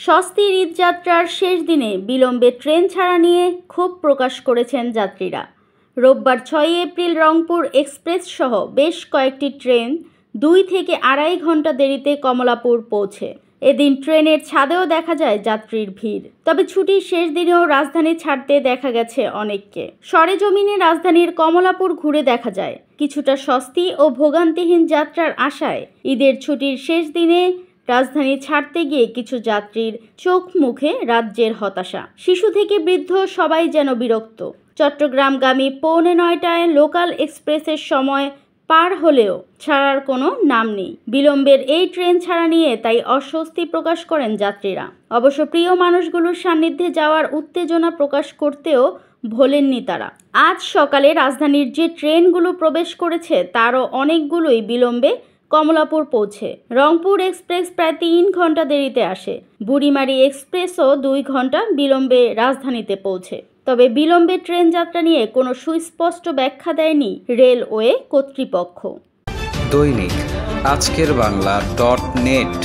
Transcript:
স্বস্তির ঈদযাত্রার শেষ দিনে বিলম্বে ট্রেন ছাড়া নিয়ে ক্ষোভ প্রকাশ করেছেন যাত্রীরা। রোববার ৬ এপ্রিল রংপুর এক্সপ্রেস সহ বেশ কয়েকটি ট্রেন ২ থেকে আড়াই ঘন্টা দেরিতে কমলাপুর পৌঁছে। এদিন ট্রেনের ছাদেও দেখা যায় যাত্রীর ভিড়। তবে ছুটির শেষ দিনেও রাজধানী ছাড়তে দেখা গেছে অনেককে। সরেজমিনে রাজধানীর কমলাপুর ঘুরে দেখা যায় কিছুটা স্বস্তি ও ভোগান্তিহীন যাত্রার আশায় ঈদের ছুটির শেষ দিনে রাজধানী ছাড়তে গিয়ে কিছু যাত্রীর চোখ মুখে রাজ্যের হতাশা। শিশু থেকে বৃদ্ধ সবাই যেন বিরক্ত। চট্টগ্রামগামী 8:45টায় লোকাল এক্সপ্রেসের সময় পার হলেও ছাড়ার কোনো নাম নেই। বিলম্বের এই ট্রেন ছাড়া নিয়ে তাই অস্বস্তি প্রকাশ করেন যাত্রীরা। অবশ্য প্রিয় মানুষগুলোর সান্নিধ্যে যাওয়ার উত্তেজনা প্রকাশ করতেও ভোলেননি তারা। আজ সকালে রাজধানীর যে ট্রেনগুলো প্রবেশ করেছে তারও অনেকগুলোই বিলম্বে কমলাপুর পৌঁছে। রংপুর এক্সপ্রেস প্রায় ৩ ঘন্টা দেরিতে আসে। বুড়িমারি এক্সপ্রেসও ২ ঘন্টা বিলম্বে রাজধানীতে পৌঁছে। তবে বিলম্বে ট্রেন যাত্রা নিয়ে কোনো সুস্পষ্ট ব্যাখ্যা দেয়নি রেলওয়ে কর্তৃপক্ষ। দৈনিক আজকের বাংলা.net